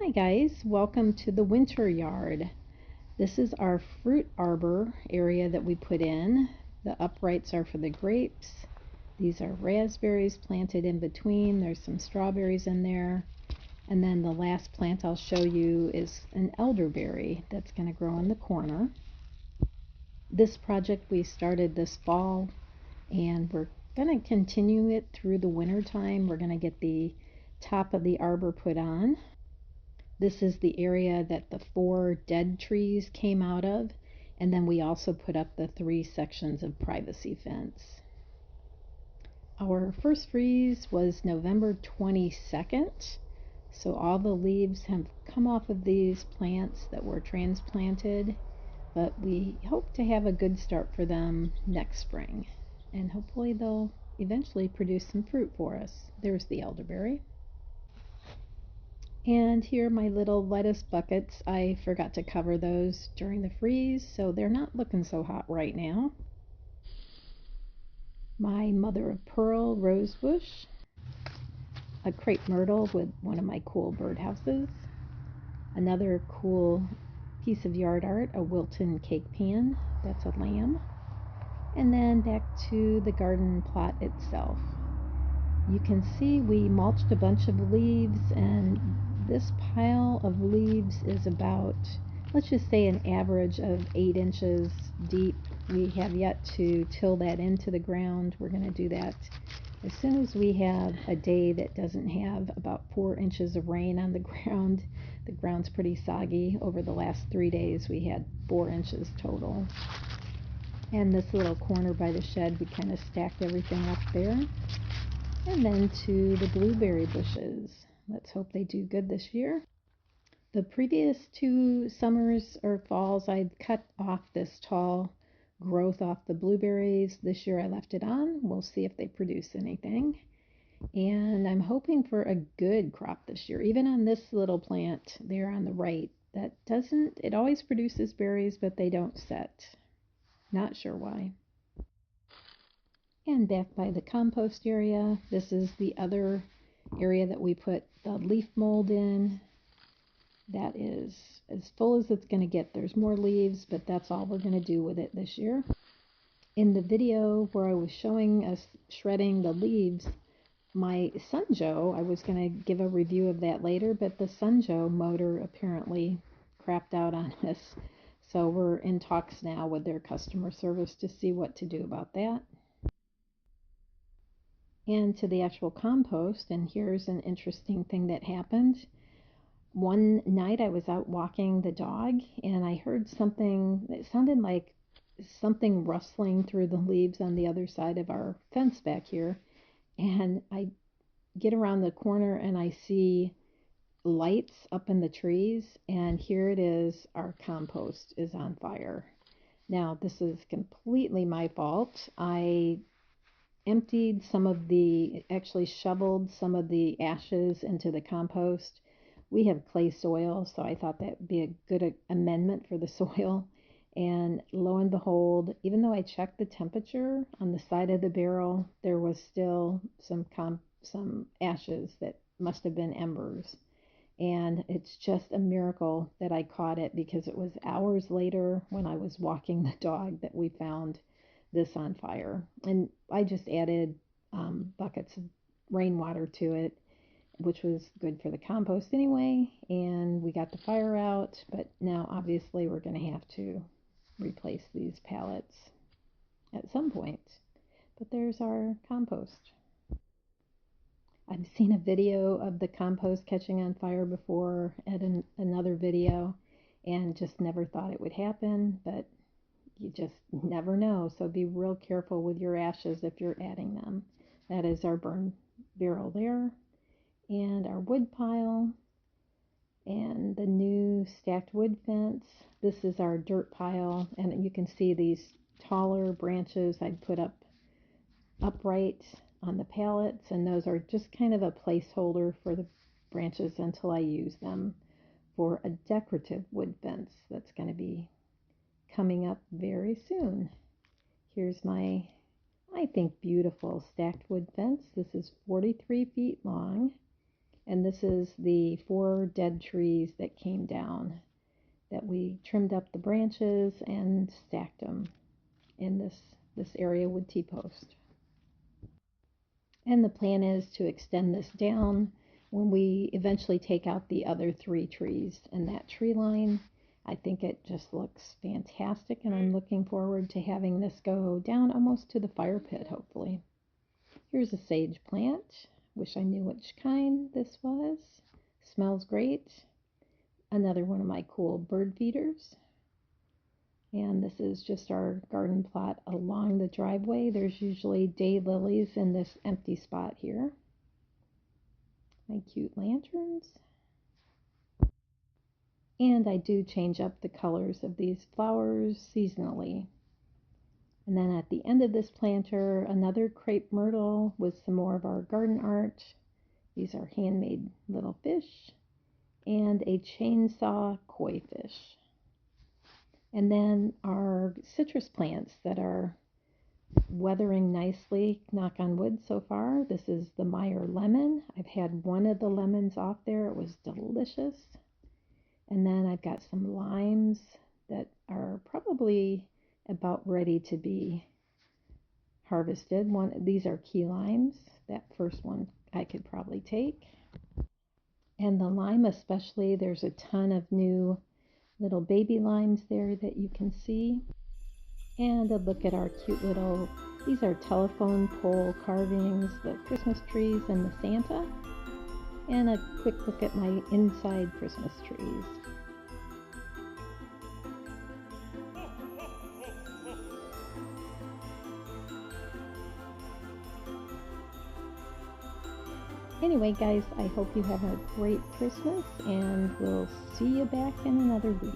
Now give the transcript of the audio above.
Hi guys, welcome to the winter yard. This is our fruit arbor area that we put in. The uprights are for the grapes. These are raspberries planted in between. There's some strawberries in there. And then the last plant I'll show you is an elderberry that's going to grow in the corner. This project we started this fall and we're going to continue it through the winter time. We're going to get the top of the arbor put on. This is the area that the 4 dead trees came out of, and then we also put up the 3 sections of privacy fence. Our first freeze was November 22nd, so all the leaves have come off of these plants that were transplanted, but we hope to have a good start for them next spring, and hopefully they'll eventually produce some fruit for us. There's the elderberry. And here are my little lettuce buckets. I forgot to cover those during the freeze, so they're not looking so hot right now. My mother of pearl rose bush, a crepe myrtle with one of my cool birdhouses, another cool piece of yard art, a Wilton cake pan, that's a lamb, and then back to the garden plot itself. You can see we mulched a bunch of leaves, and this pile of leaves is about, let's just say, an average of 8 inches deep. We have yet to till that into the ground. We're going to do that as soon as we have a day that doesn't have about 4 inches of rain on the ground. The ground's pretty soggy. Over the last 3 days we had 4 inches total. And this little corner by the shed, we kind of stacked everything up there. And then to the blueberry bushes. Let's hope they do good this year. The previous 2 summers or falls, I'd cut off this tall growth off the blueberries. This year I left it on. We'll see if they produce anything. And I'm hoping for a good crop this year. Even on this little plant there on the right, it always produces berries, but they don't set. Not sure why. And back by the compost area, this is the other area that we put the leaf mold in. That is as full as it's going to get. There's more leaves, but that's all we're going to do with it this year. In the video where I was showing us shredding the leaves, my Sunjo, I was going to give a review of that later, but the Sunjo motor apparently crapped out on us. So we're in talks now with their customer service to see what to do about that. And to the actual compost, and here's an interesting thing that happened. One night I was out walking the dog and I heard something that sounded like something rustling through the leaves on the other side of our fence back here, and I get around the corner and I see lights up in the trees, and here it is, our compost is on fire. Now this is completely my fault. I actually shoveled some of the ashes into the compost. We have clay soil, so I thought that would be a good amendment for the soil. And lo and behold, even though I checked the temperature on the side of the barrel, there was still some ashes that must have been embers. And it's just a miracle that I caught it, because it was hours later when I was walking the dog that we found this on fire. And I just added buckets of rainwater to it, which was good for the compost anyway, and we got the fire out. But now obviously we're going to have to replace these pallets at some point. But there's our compost. I've seen a video of the compost catching on fire before at another video, and just never thought it would happen, but you just never know. So be real careful with your ashes if you're adding them. That is our burn barrel there, and our wood pile, and the new stacked wood fence. This is our dirt pile, and you can see these taller branches I'd put up upright on the pallets, and those are just kind of a placeholder for the branches until I use them for a decorative wood fence that's going to be coming up very soon. Here's my, I think, beautiful stacked wood fence. This is 43 feet long, And this is the 4 dead trees that came down that we trimmed up the branches and stacked them in this area with T-post. And the plan is to extend this down when we eventually take out the other 3 trees in that tree line. I think it just looks fantastic, and I'm looking forward to having this go down almost to the fire pit, hopefully. Here's a sage plant. Wish I knew which kind this was. Smells great. Another one of my cool bird feeders. And this is just our garden plot along the driveway. There's usually daylilies in this empty spot here. My cute lanterns. And I do change up the colors of these flowers seasonally. And then at the end of this planter, another crepe myrtle with some more of our garden art. These are handmade little fish. And a chainsaw koi fish. And then our citrus plants that are weathering nicely, knock on wood so far. This is the Meyer lemon. I've had one of the lemons off there. It was delicious. And then I've got some limes that are probably about ready to be harvested. These are key limes. That first one I could probably take. And the lime especially, there's a ton of new little baby limes there that you can see. And a look at our cute little, these are telephone pole carvings, the Christmas trees and the Santa. And a quick look at my inside Christmas trees. Anyway, guys, I hope you have a great Christmas, and we'll see you back in another week.